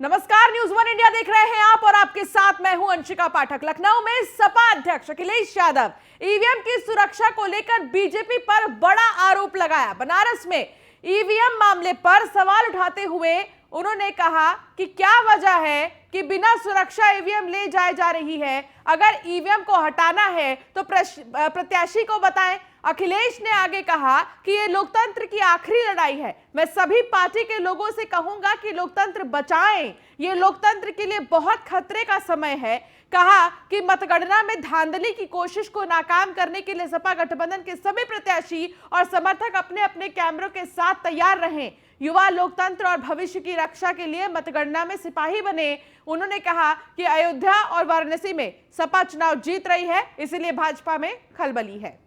नमस्कार, news one India देख रहे हैं आप और आपके साथ मैं हूं अंशिका पाठक। लखनऊ में सपा अध्यक्ष अखिलेश यादव ईवीएम की सुरक्षा को लेकर बीजेपी पर बड़ा आरोप लगाया। बनारस में ईवीएम मामले पर सवाल उठाते हुए उन्होंने कहा कि क्या वजह है कि बिना सुरक्षा ईवीएम ले जाए जा रही है। अगर ईवीएम को हटाना है तो प्रत्याशी को बताएं। अखिलेश ने आगे कहा कि ये लोकतंत्र की आखिरी लड़ाई है। मैं सभी पार्टी के लोगों से कहूंगा कि लोकतंत्र बचाएं। ये लोकतंत्र के लिए बहुत खतरे का समय है। कहा कि मतगणना में धांधली की कोशिश को नाकाम करने के लिए सपा गठबंधन के सभी प्रत्याशी और समर्थक अपने अपने कैमरों के साथ तैयार रहें। युवा लोकतंत्र और भविष्य की रक्षा के लिए मतगणना में सिपाही बने। उन्होंने कहा कि अयोध्या और वाराणसी में सपा चुनाव जीत रही है, इसलिए भाजपा में खलबली है।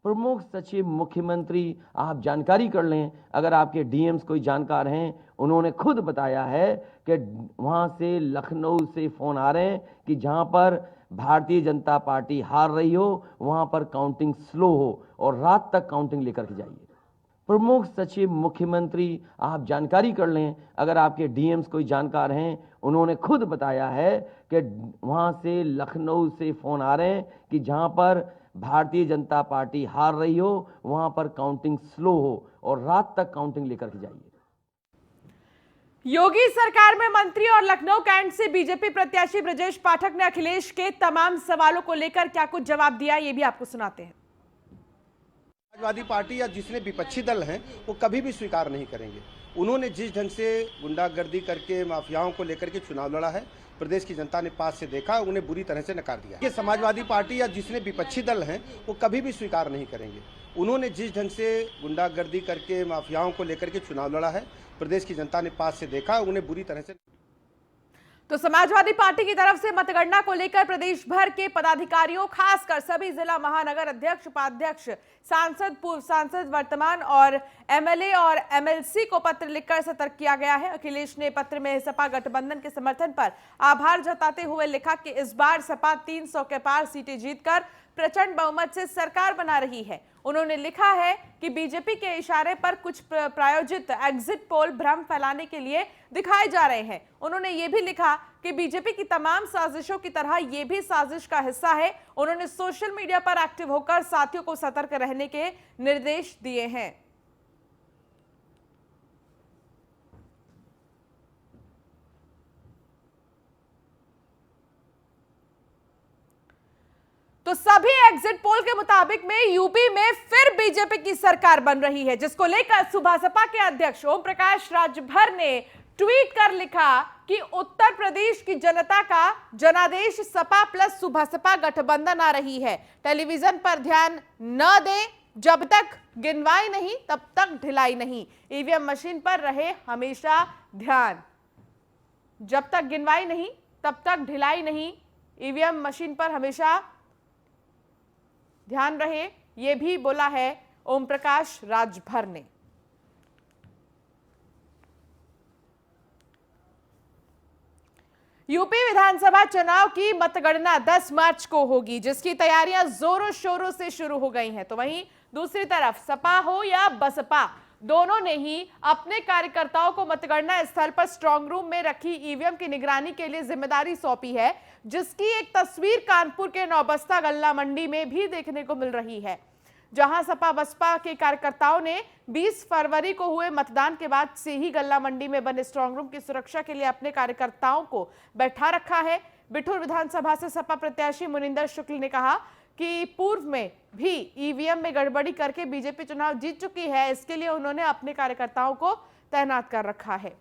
प्रमुख सचिव मुख्यमंत्री आप जानकारी कर लें। अगर आपके डीएम्स कोई जानकार हैं, उन्होंने खुद बताया है कि वहां से लखनऊ से फोन आ रहे हैं कि जहां पर भारतीय जनता पार्टी हार रही हो वहां पर काउंटिंग स्लो हो और रात तक काउंटिंग लेकर के जाइए। प्रमुख सचिव मुख्यमंत्री आप जानकारी कर लें। अगर आपके डीएम्स कोई जानकार हैं, उन्होंने खुद बताया है कि वहां से लखनऊ से फोन आ रहे हैं कि जहां पर भारतीय जनता पार्टी हार रही हो वहां पर काउंटिंग स्लो हो और रात तक काउंटिंग लेकर के जाइए। योगी सरकार में मंत्री और लखनऊ कैंट से बीजेपी प्रत्याशी ब्रजेश पाठक ने अखिलेश के तमाम सवालों को लेकर क्या कुछ जवाब दिया, ये भी आपको सुनाते हैं। समाजवादी पार्टी या जिसने विपक्षी दल हैं वो कभी भी स्वीकार नहीं करेंगे। उन्होंने जिस ढंग से गुंडागर्दी करके माफियाओं को लेकर के चुनाव लड़ा है, प्रदेश की जनता ने पास से देखा, उन्हें बुरी तरह से नकार दिया। ये समाजवादी पार्टी या जिसने विपक्षी दल हैं वो कभी भी स्वीकार नहीं करेंगे। उन्होंने जिस ढंग से गुंडागर्दी करके माफियाओं को लेकर के चुनाव लड़ा है, प्रदेश की जनता ने पास से देखा, उन्हें बुरी तरह से। तो समाजवादी पार्टी की तरफ से मतगणना को लेकर प्रदेश भर के पदाधिकारियों, खासकर सभी जिला महानगर अध्यक्ष, उपाध्यक्ष, सांसद, पूर्व सांसद, वर्तमान और एमएलए और एमएलसी को पत्र लिखकर सतर्क किया गया है। अखिलेश ने पत्र में सपा गठबंधन के समर्थन पर आभार जताते हुए लिखा कि इस बार सपा 300 के पार सीटें जीतकर प्रचंड बहुमत से सरकार बना रही है। उन्होंने लिखा है कि बीजेपी के इशारे पर कुछ प्रायोजित एग्जिट पोल भ्रम फैलाने के लिए दिखाए जा रहे हैं। उन्होंने ये भी लिखा कि बीजेपी की तमाम साजिशों की तरह ये भी साजिश का हिस्सा है। उन्होंने सोशल मीडिया पर एक्टिव होकर साथियों को सतर्क रहने के निर्देश दिए हैं। तो सभी एग्जिट पोल के मुताबिक में यूपी में फिर बीजेपी की सरकार बन रही है, जिसको लेकर सुबह सपा के अध्यक्ष ओम प्रकाश राजभर ने ट्वीट कर लिखा कि उत्तर प्रदेश की जनता का जनादेश सपा प्लस सुबह सपा गठबंधन आ रही है। टेलीविजन पर ध्यान न दें, जब तक गिनवाई नहीं तब तक ढिलाई नहीं। ईवीएम मशीन पर रहे हमेशा ध्यान, जब तक गिनवाई नहीं तब तक ढिलाई नहीं। ईवीएम मशीन पर हमेशा ध्यान रहे, यह भी बोला है ओम प्रकाश राजभर ने। यूपी विधानसभा चुनाव की मतगणना 10 मार्च को होगी, जिसकी तैयारियां जोरों शोरों से शुरू हो गई हैं। तो वहीं दूसरी तरफ सपा हो या बसपा, दोनों ने ही अपने कार्यकर्ताओं को मतगणना स्थल पर स्ट्रांग रूम में रखी ईवीएम की निगरानी के लिए जिम्मेदारी सौंपी है, जिसकी एक तस्वीर कानपुर के नौबस्ता गल्ला मंडी में भी देखने को मिल रही है, जहां सपा बसपा के कार्यकर्ताओं ने 20 फरवरी को हुए मतदान के बाद से ही गल्ला मंडी में बने स्ट्रांग रूम की सुरक्षा के लिए अपने कार्यकर्ताओं को बैठा रखा है। बिठूर विधानसभा से सपा प्रत्याशी मुनिंदर शुक्ल ने कहा कि पूर्व में भी ईवीएम में गड़बड़ी करके बीजेपी चुनाव जीत चुकी है, इसके लिए उन्होंने अपने कार्यकर्ताओं को तैनात कर रखा है।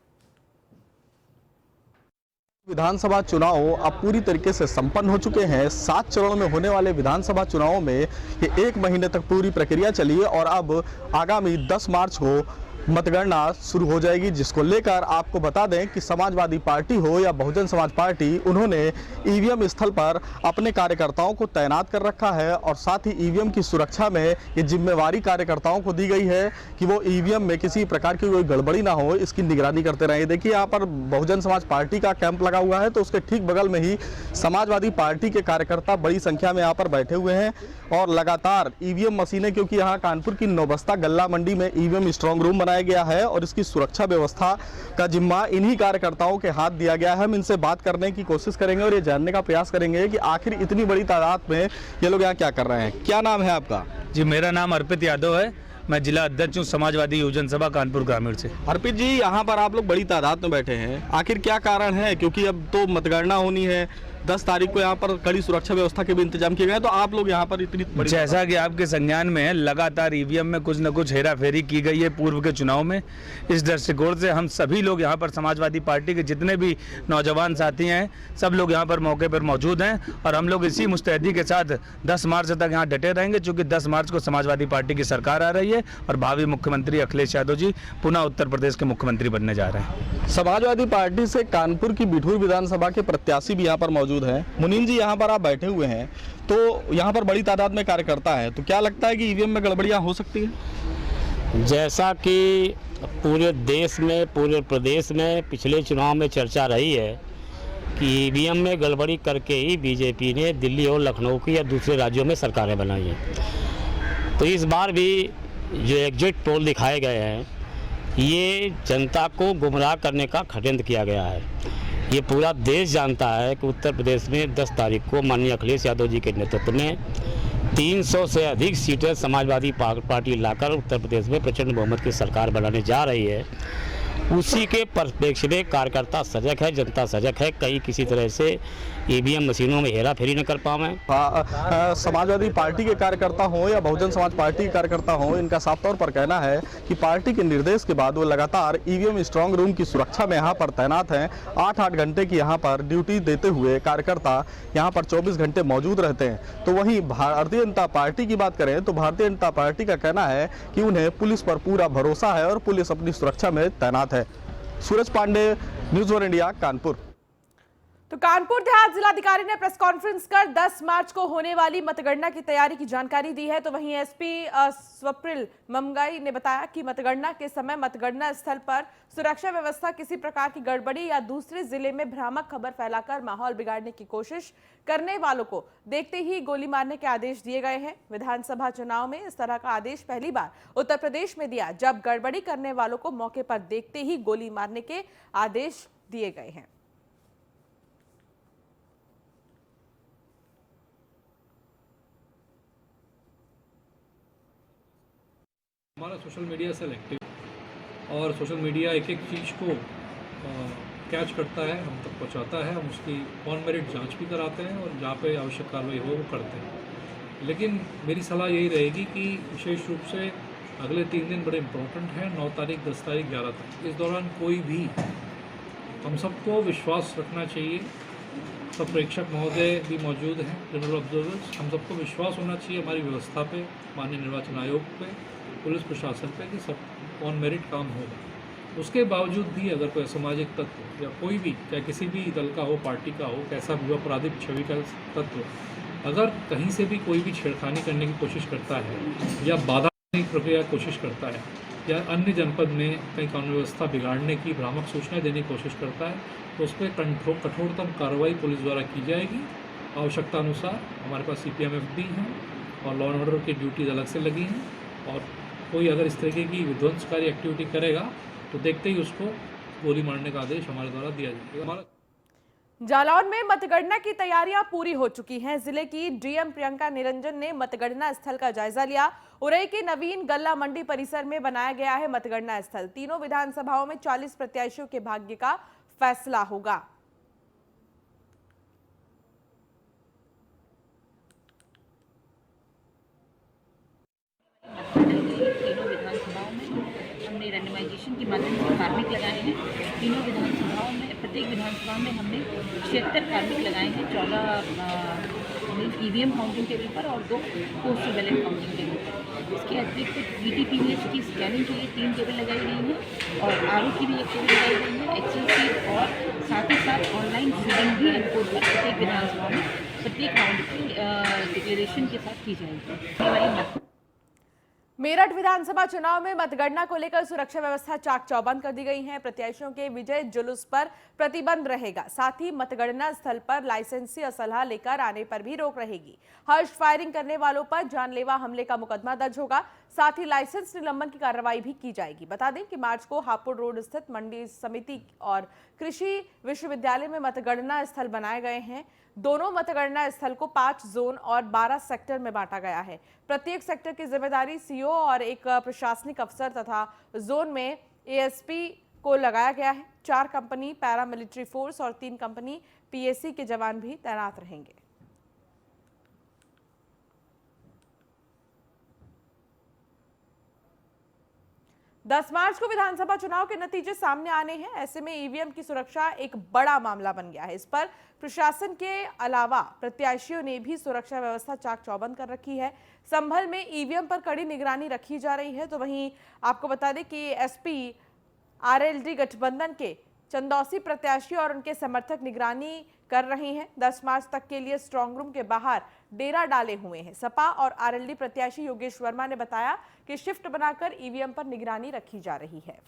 विधानसभा चुनाव अब पूरी तरीके से संपन्न हो चुके हैं। 7 चरणों में होने वाले विधानसभा चुनावों में ये 1 महीने तक पूरी प्रक्रिया चली और अब आगामी 10 मार्च को मतगणना शुरू हो जाएगी, जिसको लेकर आपको बता दें कि समाजवादी पार्टी हो या बहुजन समाज पार्टी, उन्होंने ईवीएम स्थल पर अपने कार्यकर्ताओं को तैनात कर रखा है और साथ ही ईवीएम की सुरक्षा में ये जिम्मेवारी कार्यकर्ताओं को दी गई है कि वो ईवीएम में किसी प्रकार की कोई गड़बड़ी ना हो, इसकी निगरानी करते रहे। देखिए यहाँ पर बहुजन समाज पार्टी का कैंप लगा हुआ है, तो उसके ठीक बगल में ही समाजवादी पार्टी के कार्यकर्ता बड़ी संख्या में यहाँ पर बैठे हुए हैं और लगातार ईवीएम मशीनें, क्योंकि यहाँ कानपुर की नौबस्ता गल्ला मंडी में ईवीएम स्ट्रांग रूम बनाया गया है और इसकी सुरक्षा व्यवस्था का जिम्मा इन्हीं कार्यकर्ताओं के हाथ दिया गया है। हम इनसे बात करने की कोशिश करेंगे और ये जानने का प्रयास करेंगे कि आखिर इतनी बड़ी तादाद में ये लोग यहाँ क्या कर रहे हैं। क्या नाम है आपका? जी, मेरा नाम अर्पित यादव है। मैं जिला अध्यक्ष हूँ समाजवादी युवजन सभा कानपुर ग्रामीण से। अर्पित जी, यहाँ पर आप लोग बड़ी तादाद में बैठे हैं, आखिर क्या कारण है? क्योंकि अब तो मतगणना होनी है, 10 तारीख को यहाँ पर कड़ी सुरक्षा व्यवस्था के भी इंतजाम किए गए, तो आप लोग यहाँ पर इतनी बड़ी, जैसा कि आपके संज्ञान में है, लगातार ईवीएम में कुछ न कुछ हेराफेरी की गई है पूर्व के चुनाव में। इस दृष्टिकोण से हम सभी लोग यहाँ पर समाजवादी पार्टी के जितने भी नौजवान साथी हैं, सब लोग यहाँ पर मौके पर मौजूद हैं और हम लोग इसी मुस्तैदी के साथ 10 मार्च तक यहाँ डटे रहेंगे, क्योंकि 10 मार्च को समाजवादी पार्टी की सरकार आ रही है और भावी मुख्यमंत्री अखिलेश यादव जी पुनः उत्तर प्रदेश के मुख्यमंत्री बनने जा रहे हैं। समाजवादी पार्टी से कानपुर की बिठूर विधानसभा के प्रत्याशी भी यहाँ पर मौजूद हैं। मुनीम जी, यहाँ पर आप बैठे हुए हैं, तो यहाँ पर बड़ी तादाद में कार्यकर्ता है, तो क्या लगता है कि ईवीएम में गड़बड़ियाँ हो सकती है? जैसा कि पूरे देश में, पूरे प्रदेश में पिछले चुनाव में चर्चा रही है कि ईवीएम में गड़बड़ी करके ही बीजेपी ने दिल्ली और लखनऊ की या दूसरे राज्यों में सरकारें बनाई हैं। तो इस बार भी जो एग्जिट पोल दिखाए गए हैं, ये जनता को गुमराह करने का षड्यंत्र किया गया है। ये पूरा देश जानता है कि उत्तर प्रदेश में 10 तारीख को माननीय अखिलेश यादव जी के नेतृत्व में 300 से अधिक सीटें समाजवादी पार्टी लाकर उत्तर प्रदेश में प्रचंड बहुमत की सरकार बनाने जा रही है। उसी के परिप्रेक्ष्य में कार्यकर्ता सजग है, जनता सजग है, कहीं किसी तरह से ईवीएम मशीनों में हेरा फेरी न कर पाएं। समाजवादी पार्टी के कार्यकर्ता हों या बहुजन समाज पार्टी के कार्यकर्ता हों, इनका साफ तौर पर कहना है कि पार्टी के निर्देश के बाद वो लगातार ईवीएम स्ट्रांग रूम की सुरक्षा में यहाँ पर तैनात हैं। 8-8 घंटे की यहाँ पर ड्यूटी देते हुए कार्यकर्ता यहाँ पर 24 घंटे मौजूद रहते हैं। तो वहीं भारतीय जनता पार्टी की बात करें तो भारतीय जनता पार्टी का कहना है कि उन्हें पुलिस पर पूरा भरोसा है और पुलिस अपनी सुरक्षा में तैनात है। सूरज पांडे, न्यूज़ 1 इंडिया, कानपुर। तो कानपुर देहात जिलाधिकारी ने प्रेस कॉन्फ्रेंस कर 10 मार्च को होने वाली मतगणना की तैयारी की जानकारी दी है। तो वहीं एसपी स्वप्निल ममगाई ने बताया कि मतगणना के समय मतगणना स्थल पर सुरक्षा व्यवस्था किसी प्रकार की गड़बड़ी या दूसरे जिले में भ्रामक खबर फैलाकर माहौल बिगाड़ने की कोशिश करने वालों को देखते ही गोली मारने के आदेश दिए गए हैं। विधानसभा चुनाव में इस तरह का आदेश पहली बार उत्तर प्रदेश में दिया, जब गड़बड़ी करने वालों को मौके पर देखते ही गोली मारने के आदेश दिए गए हैं। हमारा सोशल मीडिया सेलेक्टिव और सोशल मीडिया एक एक चीज़ को कैच करता है, हम तक पहुंचाता है। हम उसकी ऑन मेरिट जांच भी कराते हैं और जहाँ पे आवश्यक कार्रवाई हो वो करते हैं। लेकिन मेरी सलाह यही रहेगी कि विशेष रूप से अगले 3 दिन बड़े इम्पोर्टेंट हैं, 9 तारीख, 10 तारीख, 11 तारीख। इस दौरान कोई भी, हम सबको विश्वास रखना चाहिए। सब प्रेक्षक महोदय भी मौजूद हैं, जनरल ऑब्जर्वर्स। हम सबको विश्वास होना चाहिए हमारी व्यवस्था पे, माननीय निर्वाचन आयोग पे, पुलिस प्रशासन पे, कि सब ऑन मेरिट काम होगा। उसके बावजूद भी अगर कोई असामाजिक तत्व या कोई भी, चाहे किसी भी दल का हो, पार्टी का हो, कैसा भी आपराधिक छवि का तत्व, अगर कहीं से भी कोई भी छेड़खानी करने की कोशिश करता है या बाधा देने की प्रक्रिया कोशिश करता है या अन्य जनपद में कहीं कानून व्यवस्था बिगाड़ने की भ्रामक सूचना देने की कोशिश करता है, तो उस पर कठोरतम कार्रवाई पुलिस द्वारा की जाएगी। आवश्यकता अनुसार हमारे पास CPMF भी हैं और लॉ एंड ऑर्डर की ड्यूटीज अलग से लगी हैं। और कोई अगर इस तरीके की विध्वंसकारी एक्टिविटी करेगा तो देखते ही उसको गोली मारने का आदेश हमारे द्वारा दिया जाएगा। जालौन में मतगणना की तैयारियां पूरी हो चुकी हैं। जिले की डीएम प्रियंका निरंजन ने मतगणना स्थल का जायजा लिया। उरई के नवीन गल्ला मंडी परिसर में बनाया गया है मतगणना स्थल। तीनों विधानसभाओं में 40 प्रत्याशियों के भाग्य का फैसला होगा। तीनों विधानसभाओं में हमने रैंडमाइजेशन के माध्यम से कार्मिक लगाए हैं। तीनों विधानसभाओं में, प्रत्येक विधानसभा में हमने 76 कार्मिक लगाए हैं। 14 EVM काउंटिंग टेबल पर और 2 पोस्टल बैलेट काउंटिंग टेबल पर। इसके एक तो DTPS की स्कैनिंग के लिए 3 टेबल लगाई गई हैं और RO की भी एक टेबल लगाई गई है, एक्सेल शीट और साथ ही साथ ऑनलाइन फीडिंग भी इनको प्रत्येक विधानसभा में प्रत्येक राउंड की डिक्लेरेशन के साथ की जाएगी। मेरठ विधानसभा चुनाव में मतगणना को लेकर सुरक्षा व्यवस्था चाक चौबंद कर दी गई है। प्रत्याशियों के विजय जुलूस पर प्रतिबंध रहेगा। साथ ही मतगणना स्थल पर लाइसेंसी असलहा लेकर आने पर भी रोक रहेगी। हर्ष फायरिंग करने वालों पर जानलेवा हमले का मुकदमा दर्ज होगा। साथ ही लाइसेंस निलंबन की कार्रवाई भी की जाएगी। बता दें कि मार्च को हापुड़ रोड स्थित मंडी समिति और कृषि विश्वविद्यालय में मतगणना स्थल बनाए गए हैं। दोनों मतगणना स्थल को 5 जोन और 12 सेक्टर में बांटा गया है। प्रत्येक सेक्टर की जिम्मेदारी सीओ और एक प्रशासनिक अफसर तथा जोन में एएसपी को लगाया गया है। 4 कंपनी पैरामिलिट्री फोर्स और 3 कंपनी पीएसी के जवान भी तैनात रहेंगे। दस मार्च को विधानसभा चुनाव के नतीजे सामने आने हैं। ऐसे में ईवीएम की सुरक्षा एक बड़ा मामला बन गया है। इस पर प्रशासन के अलावा प्रत्याशियों ने भी सुरक्षा व्यवस्था चाक चौबंद कर रखी है। संभल में ईवीएम पर कड़ी निगरानी रखी जा रही है। तो वहीं आपको बता दें कि एसपी आरएलडी गठबंधन के चंदौसी प्रत्याशी और उनके समर्थक निगरानी कर रहे हैं। 10 मार्च तक के लिए स्ट्रांग रूम के बाहर डेरा डाले हुए हैं। सपा और आरएलडी प्रत्याशी योगेश वर्मा ने बताया कि शिफ्ट बनाकर ईवीएम पर निगरानी रखी जा रही है।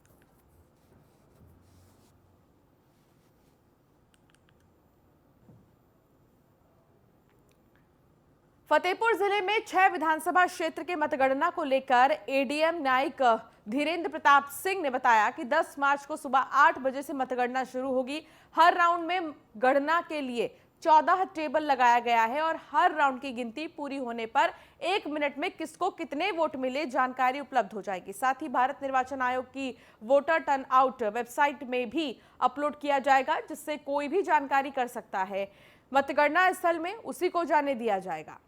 फतेहपुर जिले में 6 विधानसभा क्षेत्र के मतगणना को लेकर एडीएम न्यायिक धीरेन्द्र प्रताप सिंह ने बताया कि 10 मार्च को सुबह 8 बजे से मतगणना शुरू होगी। हर राउंड में गणना के लिए 14 टेबल लगाया गया है और हर राउंड की गिनती पूरी होने पर 1 मिनट में किसको कितने वोट मिले जानकारी उपलब्ध हो जाएगी। साथ ही भारत निर्वाचन आयोग की वोटर टर्न आउट वेबसाइट में भी अपलोड किया जाएगा, जिससे कोई भी जानकारी कर सकता है। मतगणना स्थल में उसी को जाने दिया जाएगा।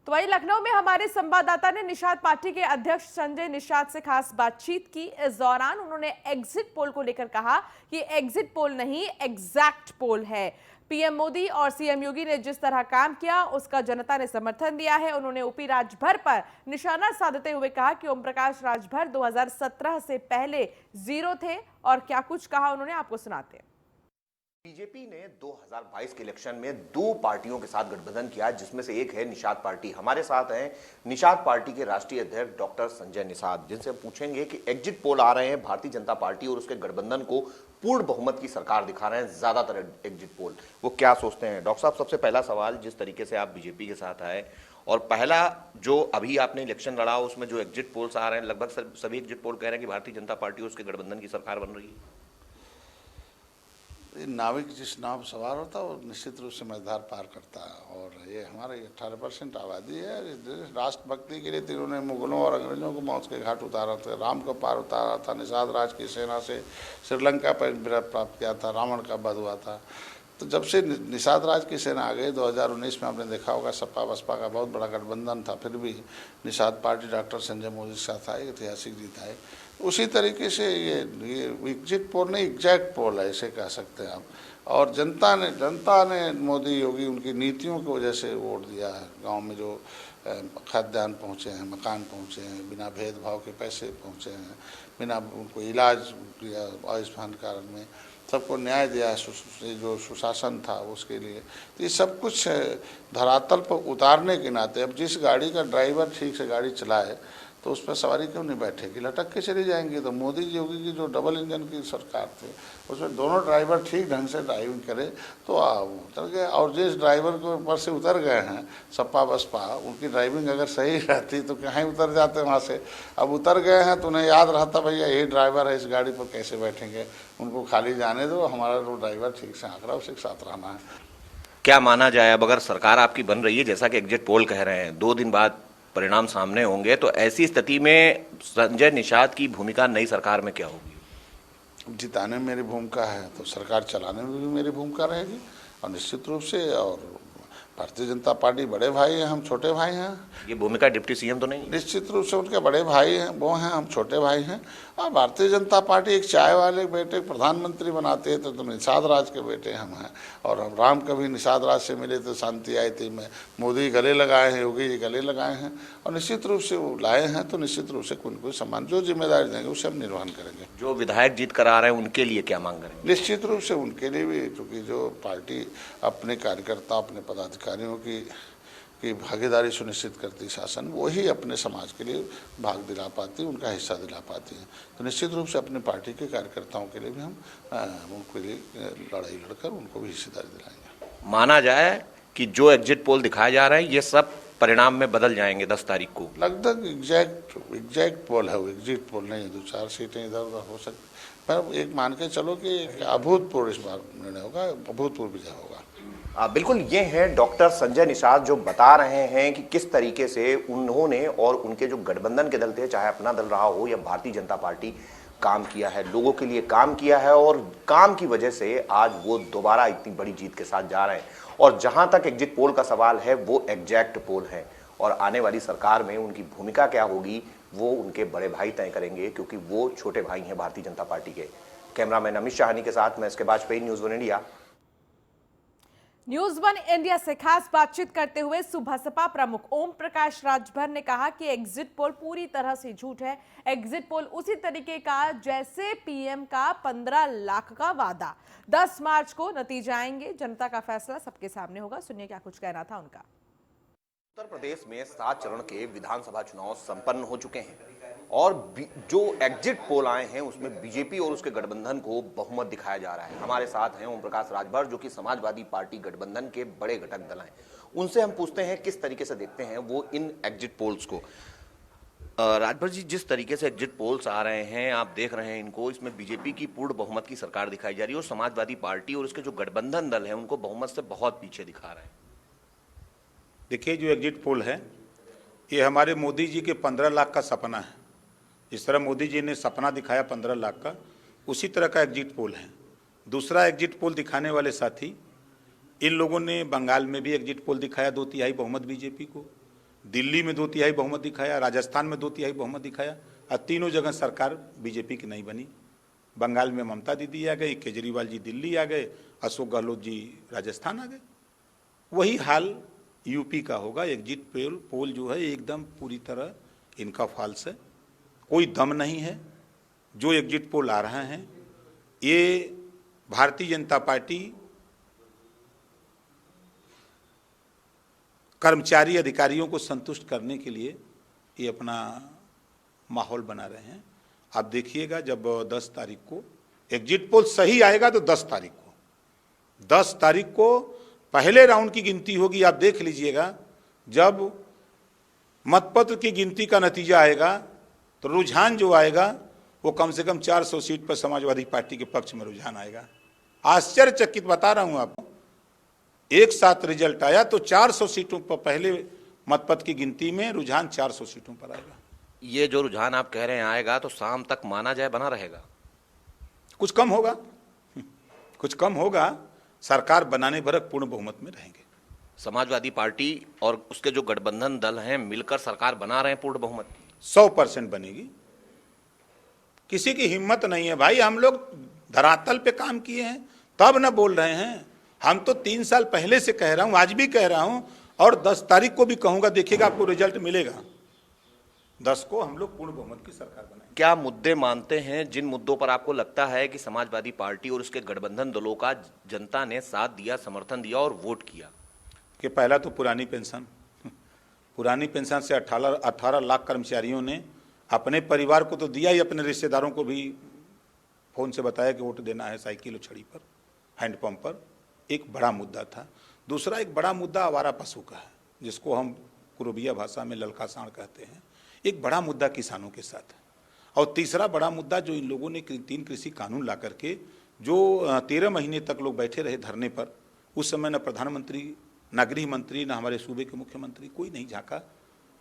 तो वहीं लखनऊ में हमारे संवाददाता ने निषाद पार्टी के अध्यक्ष संजय निषाद से खास बातचीत की। इस दौरान उन्होंने एग्जिट पोल को लेकर कहा कि एग्जिट पोल नहीं, एग्जैक्ट पोल है। पीएम मोदी और सीएम योगी ने जिस तरह काम किया उसका जनता ने समर्थन दिया है। उन्होंने ओपी राजभर पर निशाना साधते हुए कहा कि ओम प्रकाश राजभर 2017 से पहले 0 थे और क्या कुछ कहा उन्होंने, आपको सुनाते हैं। बीजेपी ने 2022 के इलेक्शन में 2 पार्टियों के साथ गठबंधन किया, जिसमें से एक है निषाद पार्टी। हमारे साथ हैं निषाद पार्टी के राष्ट्रीय अध्यक्ष डॉक्टर संजय निषाद, जिनसे पूछेंगे कि एग्जिट पोल आ रहे हैं, भारतीय जनता पार्टी और उसके गठबंधन को पूर्ण बहुमत की सरकार दिखा रहे हैं ज्यादातर एग्जिट पोल, वो क्या सोचते हैं? डॉक्टर साहब, सबसे पहला सवाल, जिस तरीके से आप बीजेपी के साथ आए और पहला जो अभी आपने इलेक्शन लड़ा उसमें जो एग्जिट पोल्स आ रहे हैं, लगभग सभी एग्जिट पोल कह रहे हैं कि भारतीय जनता पार्टी और उसके गठबंधन की सरकार बन रही है। नाविक जिस नाव सवार होता है वो निश्चित रूप से मझधार पार करता है और ये हमारे 18% आबादी है। राष्ट्रभक्ति के लिए इन्होंने मुगलों और अंग्रेजों को मौत के घाट उतारा था, राम को पार उतारा था, निषाद राज की सेना से श्रीलंका पर विजय प्राप्त किया था, रावण का वध हुआ था। तो जब से निषाद राज की सेना आ गई 2019 में आपने देखा होगा सपा बसपा का बहुत बड़ा गठबंधन था, फिर भी निषाद पार्टी डॉक्टर संजय मोदी के साथ आई, ऐतिहासिक जीत आई। उसी तरीके से ये एग्जिट पोल नहीं, एग्जैक्ट पोल है, इसे कह सकते हैं आप। और जनता ने मोदी योगी उनकी नीतियों की वजह से वोट दिया है। गांव में जो खाद्यान्न पहुँचे हैं, मकान पहुँचे हैं, बिना भेदभाव के पैसे पहुँचे हैं, बिना उनको इलाज दिया, आयुष्मान कार्ड में सबको न्याय दिया है, जो सुशासन था उसके लिए। तो ये सब कुछ धरातल पर उतारने के नाते अब जिस गाड़ी का ड्राइवर ठीक से गाड़ी चलाए तो उस पर सवारी क्यों नहीं बैठेगी, लटक के चली जाएंगी। तो मोदी योगी की जो डबल इंजन की सरकार थी उसमें दोनों ड्राइवर ठीक ढंग से ड्राइविंग करे तो उतर गए। और जिस ड्राइवर को ऊपर से उतर गए हैं सपा बसपा, उनकी ड्राइविंग अगर सही रहती तो कहीं उतर जाते वहाँ से। अब उतर गए हैं तो उन्हें याद रहता भैया यही ड्राइवर है, इस गाड़ी पर कैसे बैठेंगे, उनको खाली जाने दो, हमारा जो ड्राइवर ठीक से आंक रहा है उसी के साथ रहना है। क्या माना जाए, अब अगर सरकार आपकी बन रही है जैसा कि एग्जिट पोल कह रहे हैं, 2 दिन बाद परिणाम सामने होंगे, तो ऐसी स्थिति में संजय निषाद की भूमिका नई सरकार में क्या होगी? जिताने में मेरी भूमिका है तो सरकार चलाने में भी मेरी भूमिका रहेगी और निश्चित रूप से। और भारतीय जनता पार्टी बड़े भाई हैं, हम छोटे भाई हैं। ये भूमिका डिप्टी सीएम तो नहीं? निश्चित रूप से उनके बड़े भाई हैं, वो हैं, हम छोटे भाई हैं हाँ, भारतीय जनता पार्टी एक चाय वाले बेटे प्रधानमंत्री बनाते हैं तो निषाद राज के बेटे हम हैं, और हम राम कभी निषाद राज से मिले तो शांति आई थी। मैं मोदी गले लगाए हैं, योगी जी गले लगाए हैं, और निश्चित रूप से वो लाए हैं तो निश्चित रूप से कोई न कोई सम्मान जो जिम्मेदारी देंगे उसे हम निर्वहन करेंगे। जो विधायक जीत कर आ रहे हैं उनके लिए क्या मांग करेंगे? निश्चित रूप से उनके लिए भी, क्योंकि जो पार्टी अपने कार्यकर्ता अपने पदाधिकारियों की भागीदारी सुनिश्चित करती शासन, वही अपने समाज के लिए भाग दिला पाती, उनका हिस्सा दिला पाती है। तो निश्चित रूप से अपने पार्टी के कार्यकर्ताओं के लिए भी हम उनके लिए लड़ाई लड़कर उनको भी हिस्सेदारी दिलाएंगे। माना जाए कि जो एग्जिट पोल दिखाए जा रहे हैं ये सब परिणाम में बदल जाएंगे 10 तारीख को। लगभग एग्जैक्ट पोल है वो, एग्जिट पोल नहीं है। 2-4 सीटें इधर उधर हो सकती, पर एक मान के चलो कि अभूतपूर्व इस बार निर्णय होगा, अभूतपूर्व विजय होगा। बिल्कुल, ये हैं डॉक्टर संजय निषाद जो बता रहे हैं कि किस तरीके से उन्होंने और उनके जो गठबंधन के दल थे, चाहे अपना दल रहा हो या भारतीय जनता पार्टी, काम किया है, लोगों के लिए काम किया है, और काम की वजह से आज वो दोबारा इतनी बड़ी जीत के साथ जा रहे हैं। और जहां तक एग्जिट पोल का सवाल है वो एग्जैक्ट पोल है, और आने वाली सरकार में उनकी भूमिका क्या होगी वो उनके बड़े भाई तय करेंगे, क्योंकि वो छोटे भाई हैं भारतीय जनता पार्टी के। कैमरामैन अमित शाहानी के साथ मैं इसके Vajpayee, news 1 India. News 1 India से खास बातचीत करते हुए सुभासपा प्रमुख ओम प्रकाश राजभर ने कहा कि एग्जिट पोल पूरी तरह से झूठ है। एग्जिट पोल उसी तरीके का जैसे पीएम का 15 लाख का वादा। 10 मार्च को नतीजे आएंगे, जनता का फैसला सबके सामने होगा। सुनिए क्या कुछ कहना था उनका। उत्तर प्रदेश में 7 चरण के विधानसभा चुनाव संपन्न हो चुके हैं, और जो एग्जिट पोल आए हैं उसमें बीजेपी और उसके गठबंधन को बहुमत दिखाया जा रहा है। हमारे साथ हैं ओम प्रकाश राजभर जो कि समाजवादी पार्टी गठबंधन के बड़े घटक दल हैं। उनसे हम पूछते हैं किस तरीके से देखते हैं वो इन एग्जिट पोल्स को। राजभर जी, जिस तरीके से एग्जिट पोल्स आ रहे हैं, आप देख रहे हैं इनको, इसमें बीजेपी की पूर्ण बहुमत की सरकार दिखाई जा रही है और समाजवादी पार्टी और उसके जो गठबंधन दल हैं उनको बहुमत से बहुत पीछे दिखा रहे हैं। देखिए, जो एग्जिट पोल है ये हमारे मोदी जी के 15 लाख का सपना है। जिस तरह मोदी जी ने सपना दिखाया 15 लाख का, उसी तरह का एग्जिट पोल है। दूसरा एग्जिट पोल दिखाने वाले साथी, इन लोगों ने बंगाल में भी एग्जिट पोल दिखाया 2/3 बहुमत बीजेपी को, दिल्ली में 2/3 बहुमत दिखाया, राजस्थान में 2/3 बहुमत दिखाया, और तीनों जगह सरकार बीजेपी की नहीं बनी। बंगाल में ममता दीदी आ गई, केजरीवाल जी दिल्ली आ गए, अशोक गहलोत जी राजस्थान आ गए। वही हाल यूपी का होगा। एग्जिट पोल जो है एकदम पूरी तरह इनका फॉल्स है, कोई दम नहीं है। जो एग्जिट पोल आ रहे हैं ये भारतीय जनता पार्टी कर्मचारी अधिकारियों को संतुष्ट करने के लिए ये अपना माहौल बना रहे हैं। आप देखिएगा जब 10 तारीख को एग्जिट पोल सही आएगा तो 10 तारीख को पहले राउंड की गिनती होगी। आप देख लीजिएगा जब मतपत्र की गिनती का नतीजा आएगा तो रुझान जो आएगा वो कम से कम 400 सीट पर समाजवादी पार्टी के पक्ष में रुझान आएगा। आश्चर्यचकित बता रहा हूं आपको, एक साथ रिजल्ट आया तो 400 सीटों पर पहले मतपत्र की गिनती में रुझान 400 सीटों पर आएगा। ये जो रुझान आप कह रहे हैं आएगा तो शाम तक माना जाए बना रहेगा? कुछ कम होगा, कुछ कम होगा। सरकार बनाने भर पूर्ण बहुमत में रहेंगे। समाजवादी पार्टी और उसके जो गठबंधन दल हैं मिलकर सरकार बना रहे हैं पूर्ण बहुमत की? 100% बनेगी। किसी की हिम्मत नहीं है भाई। हम लोग धरातल पे काम किए हैं तब न बोल रहे हैं। हम तो 3 साल पहले से कह रहा हूं, आज भी कह रहा हूं और 10 तारीख को भी कहूंगा। देखिएगा आपको रिजल्ट मिलेगा। 10 को हम लोग पूर्ण बहुमत की सरकार बनाएंगे। क्या मुद्दे मानते हैं जिन मुद्दों पर आपको लगता है कि समाजवादी पार्टी और उसके गठबंधन दलों का जनता ने साथ दिया, समर्थन दिया और वोट किया? कि पहला तो पुरानी पेंशन से 18 लाख कर्मचारियों ने अपने परिवार को तो दिया ही, अपने रिश्तेदारों को भी फोन से बताया कि वोट देना है साइकिल और छड़ी पर, हैंडपंप पर। एक बड़ा मुद्दा था। दूसरा एक बड़ा मुद्दा आवारा पशु का है, जिसको हम कुरुबिया भाषा में ललका सांड कहते हैं। एक बड़ा मुद्दा किसानों के साथ है। और तीसरा बड़ा मुद्दा जो इन लोगों ने 3 कृषि कानून ला करके जो 13 महीने तक लोग बैठे रहे धरने पर, उस समय न प्रधानमंत्री, न गृह मंत्री, न हमारे सूबे के मुख्यमंत्री, कोई नहीं झांका।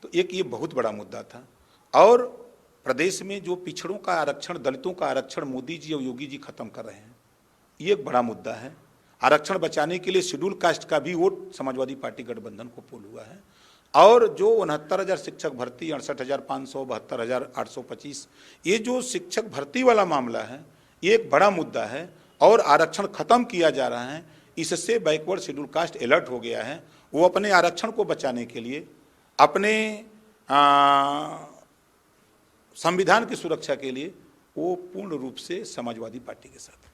तो एक ये बहुत बड़ा मुद्दा था। और प्रदेश में जो पिछड़ों का आरक्षण, दलितों का आरक्षण मोदी जी और योगी जी खत्म कर रहे हैं, ये एक बड़ा मुद्दा है। आरक्षण बचाने के लिए शेड्यूल कास्ट का भी वोट समाजवादी पार्टी गठबंधन को पोल हुआ है। और जो 69,000 शिक्षक भर्ती, 68,500, 72,825, ये जो शिक्षक भर्ती वाला मामला है ये एक बड़ा मुद्दा है और आरक्षण खत्म किया जा रहा है। इससे बैकवर्ड शेड्यूल कास्ट अलर्ट हो गया है। वो अपने आरक्षण को बचाने के लिए, अपने संविधान की सुरक्षा के लिए वो पूर्ण रूप से समाजवादी पार्टी के साथ।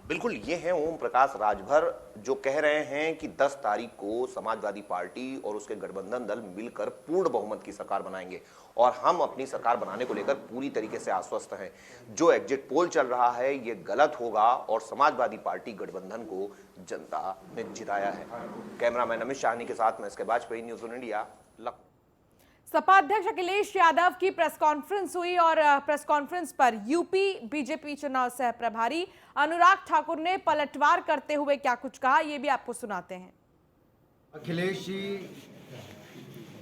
बिल्कुल, ये हैं ओम प्रकाश राजभर जो कह रहे हैं कि 10 तारीख को समाजवादी पार्टी और उसके गठबंधन दल मिलकर पूर्ण बहुमत की सरकार बनाएंगे और हम अपनी सरकार बनाने को लेकर पूरी तरीके से आश्वस्त हैं। जो एग्जिट पोल चल रहा है ये गलत होगा और समाजवादी पार्टी गठबंधन को जनता ने जिताया है। कैमरामैन अमित शाहनी के साथ मैं इसके Vajpayee, news on India, Lucknow. Sapa अध्यक्ष अखिलेश यादव की प्रेस कॉन्फ्रेंस हुई और प्रेस कॉन्फ्रेंस पर यूपी बीजेपी चुनाव सह प्रभारी अनुराग ठाकुर ने पलटवार करते हुए क्या कुछ कहा, ये भी आपको सुनाते हैं। अखिलेश जी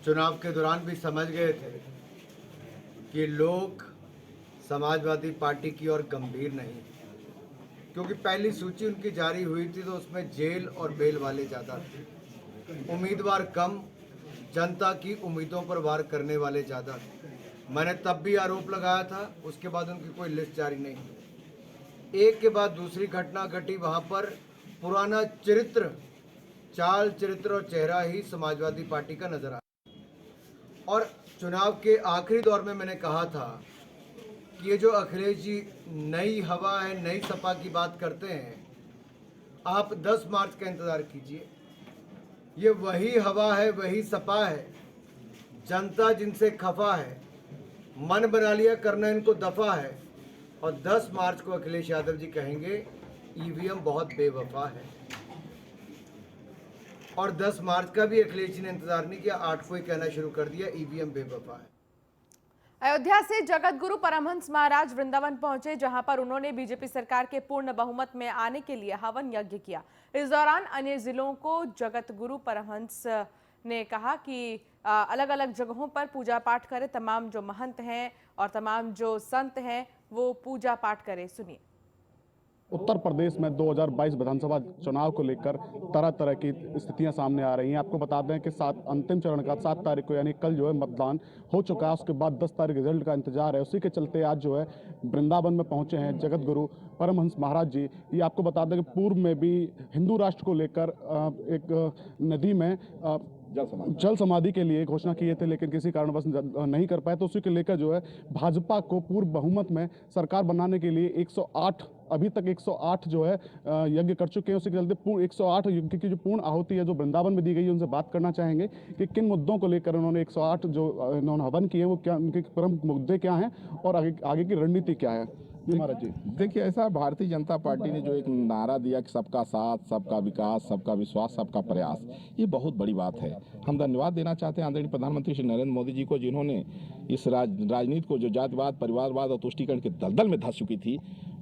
चुनाव के दौरान भी समझ गए थे कि लोग समाजवादी पार्टी की ओर गंभीर नहीं, क्योंकि पहली सूची उनकी जारी हुई थी तो उसमें जेल और बेल वाले ज़्यादा थे, उम्मीदवार कम, जनता की उम्मीदों पर वार करने वाले ज़्यादा थे। मैंने तब भी आरोप लगाया था, उसके बाद उनकी कोई लिस्ट जारी नहीं हुई। एक के बाद दूसरी घटना घटी, वहाँ पर पुराना चरित्र, चाल चरित्र और चेहरा ही समाजवादी पार्टी का नजर आया। और चुनाव के आखिरी दौर में मैंने कहा था कि ये जो अखिलेश जी नई हवा है, नई सपा की बात करते हैं, आप 10 मार्च का इंतज़ार कीजिए। ये वही हवा है, वही सपा है, जनता जिनसे खफा है, मन बना लिया करना इनको दफा है। और 10 मार्च को अखिलेश यादव जी कहेंगे ईवीएम बहुत बेवफा है। और 10 मार्च का भी अखिलेश जी ने इंतजार नहीं किया, 8 को ही कहना शुरू कर दिया ईवीएम बेवफा है। अयोध्या से जगत गुरु परमहंस महाराज वृंदावन पहुंचे, जहां पर उन्होंने बीजेपी सरकार के पूर्ण बहुमत में आने के लिए हवन यज्ञ किया। इस दौरान अन्य जिलों को जगत गुरु परमहंस ने कहा कि अलग अलग जगहों पर पूजा पाठ करें, तमाम जो महंत हैं और तमाम जो संत हैं वो पूजा पाठ करें। सुनिए। उत्तर प्रदेश में 2022 विधानसभा चुनाव को लेकर तरह तरह की स्थितियां सामने आ रही हैं। आपको बता दें कि अंतिम चरण का 7 तारीख को यानी कल जो है मतदान हो चुका है, उसके बाद 10 तारीख रिजल्ट का इंतजार है। उसी के चलते आज जो है वृंदावन में पहुंचे हैं जगत गुरु परमहंस महाराज जी। ये आपको बता दें कि पूर्व में भी हिंदू राष्ट्र को लेकर एक नदी में जल समाधि के लिए घोषणा किए थे, लेकिन किसी कारणवश नहीं कर पाए। तो उसी को लेकर जो है भाजपा को पूर्व बहुमत में सरकार बनाने के लिए 108 अभी तक 108 जो है यज्ञ कर चुके हैं। उसी के चलते 108 यज्ञ की जो पूर्ण आहुति है जो वृंदावन में दी गई है, उनसे बात करना चाहेंगे कि किन मुद्दों को लेकर उन्होंने 108 जो इन्होंने हवन किए वो क्या, उनके प्रमुख मुद्दे क्या हैं और आगे की रणनीति क्या है। महाराज जी देखिए, ऐसा भारतीय जनता पार्टी ने जो एक नारा दिया कि सबका साथ, सबका विकास, सबका विश्वास, सबका प्रयास, ये बहुत बड़ी बात है। हम धन्यवाद देना चाहते हैं आदरणीय प्रधानमंत्री श्री नरेंद्र मोदी जी को, जिन्होंने इस राजनीति को जो जातिवाद, परिवारवाद और तुष्टीकरण के दलदल में धंस चुकी थी,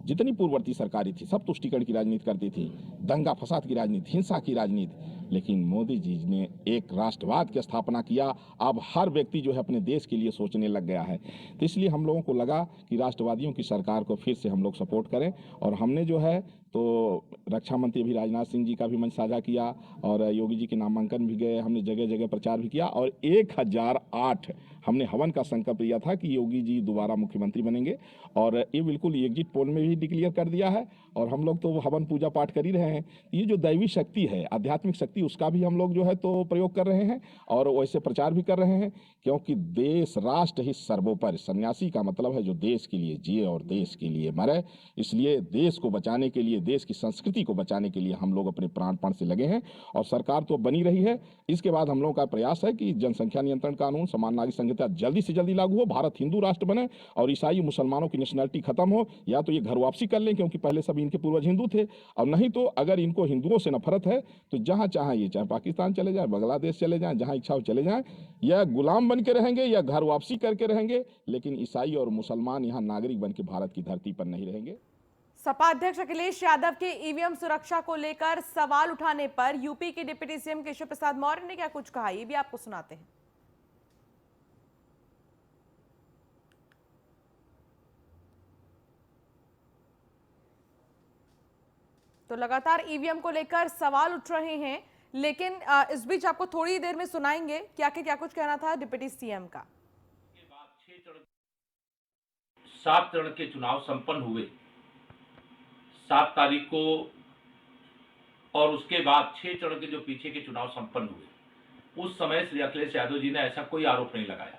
जितनी पूर्ववर्ती सरकारें थी सब तुष्टीकरण की राजनीति करती थी, दंगा फसाद की राजनीति, हिंसा की राजनीति, लेकिन मोदी जी ने एक राष्ट्रवाद की स्थापना किया। अब हर व्यक्ति जो है अपने देश के लिए सोचने लग गया है। तो इसलिए हम लोगों को लगा कि राष्ट्रवादियों की सरकार को फिर से हम लोग सपोर्ट करें, और हमने जो है तो रक्षा मंत्री भी राजनाथ सिंह जी का भी मंच साझा किया और योगी जी के नामांकन भी गए, हमने जगह जगह प्रचार भी किया और 1008 हमने हवन का संकल्प लिया था कि योगी जी दोबारा मुख्यमंत्री बनेंगे, और ये बिल्कुल एग्जिट पोल में भी डिक्लेयर कर दिया है। और हम लोग तो हवन पूजा पाठ कर ही रहे हैं। ये जो दैवी शक्ति है, आध्यात्मिक शक्ति, उसका भी हम लोग जो है तो प्रयोग कर रहे हैं और वैसे प्रचार भी कर रहे हैं, क्योंकि देश राष्ट्र ही सर्वोपरि। सन्यासी का मतलब है जो देश के लिए जिए और देश के लिए मरे। इसलिए देश को बचाने के लिए, देश की संस्कृति को बचाने के लिए हम लोग अपने प्राणपण से लगे हैं और सरकार तो बनी रही है। इसके बाद हम लोगों का प्रयास है कि जनसंख्या नियंत्रण कानून, समान नागरिक संहिता जल्दी से जल्दी लागू हो, भारत हिंदू राष्ट्र बने और ईसाई मुसलमानों की नेशनलिटी खत्म हो, या तो ये घर वापसी कर लें क्योंकि पहले सभी इनके पूर्वज हिंदू थे, और नहीं तो अगर इनको हिंदुओं से नफरत है तो जहां चाहे ये, चाहे पाकिस्तान चले जाए, बांग्लादेश चले जाएं, जहां इच्छा हो चले जाएं, या गुलाम बन के रहेंगे या घर वापसी करके रहेंगे, लेकिन ईसाई और मुसलमान यहाँ नागरिक बन के भारत की धरती पर नहीं रहेंगे। सपा अध्यक्ष अखिलेश यादव के ईवीएम सुरक्षा को लेकर सवाल उठाने पर यूपी के डिप्टी सीएम केशव प्रसाद मौर्य ने क्या कुछ कहा, ये भी आपको सुनाते हैं। तो लगातार ईवीएम को लेकर सवाल उठ रहे हैं लेकिन इस बीच आपको थोड़ी देर में सुनाएंगे क्या कुछ कहना था डिप्टी सीएम का। 7 चरण के चुनाव संपन्न हुए 7 तारीख को, और उसके बाद 6 चरण के जो पीछे के चुनाव संपन्न हुए, उस समय श्री अखिलेश यादव जी ने ऐसा कोई आरोप नहीं लगाया।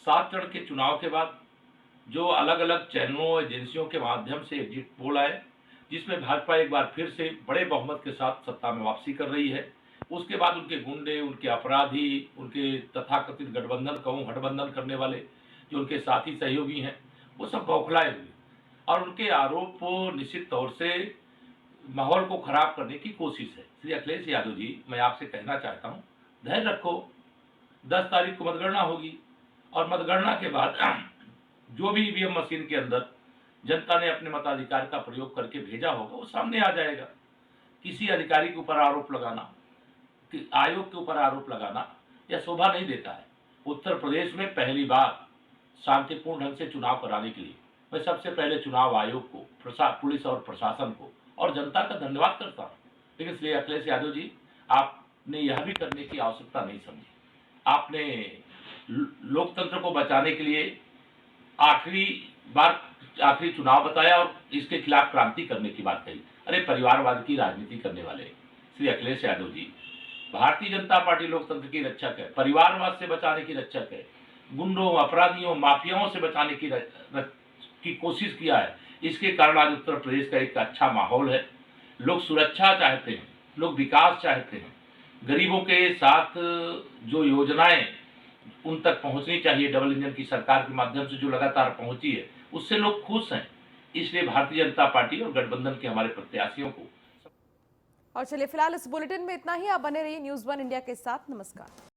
7 चरण के चुनाव के बाद जो अलग अलग चैनलों एजेंसियों के माध्यम से एग्जिट पोल आए, जिसमें भाजपा एक बार फिर से बड़े बहुमत के साथ सत्ता में वापसी कर रही है, उसके बाद उनके गुंडे, उनके अपराधी, उनके तथाकथित गठबंधन कहूँ हठबंधन करने वाले जो उनके साथी सहयोगी हैं, वो सब बौखलाए हुए और उनके आरोप निश्चित तौर से माहौल को खराब करने की कोशिश है। श्री अखिलेश यादव जी, मैं आपसे कहना चाहता हूँ, धैर्य रखो। 10 तारीख को मतगणना होगी और मतगणना के बाद जो भी ईवीएम मशीन के अंदर जनता ने अपने मताधिकार का प्रयोग करके भेजा होगा वो सामने आ जाएगा। किसी अधिकारी के ऊपर आरोप लगाना, आयोग के ऊपर आरोप लगाना यह शोभा नहीं देता है। उत्तर प्रदेश में पहली बार शांतिपूर्ण ढंग से चुनाव कराने के लिए मैं सबसे पहले चुनाव आयोग को, पुलिस और प्रशासन को और जनता का धन्यवाद करता हूँ। लेकिन श्री अखिलेश यादव जी, आपने यह भी करने की आवश्यकता नहीं समझी। आपने लोकतंत्र को बचाने के लिए आखिरी चुनाव बताया और इसके खिलाफ क्रांति करने की बात कही। अरे परिवारवाद की राजनीति करने वाले श्री अखिलेश यादव जी, भारतीय जनता पार्टी लोकतंत्र की रक्षक है, परिवारवाद से बचाने की रक्षक है, गुंडों, अपराधियों, माफियाओं से बचाने की कोशिश किया है। इसके कारण आज उत्तर प्रदेश का एक अच्छा माहौल है। लोग सुरक्षा चाहते हैं, लोग विकास चाहते हैं, गरीबों के साथ जो योजनाएं उन तक पहुंचनी चाहिए डबल इंजन की सरकार के माध्यम से जो लगातार पहुंची है, उससे लोग खुश हैं। इसलिए भारतीय जनता पार्टी और गठबंधन के हमारे प्रत्याशियों को। और चलिए फिलहाल इस बुलेटिन में इतना ही। आप बने रहिए न्यूज़ 1 इंडिया के साथ। नमस्कार।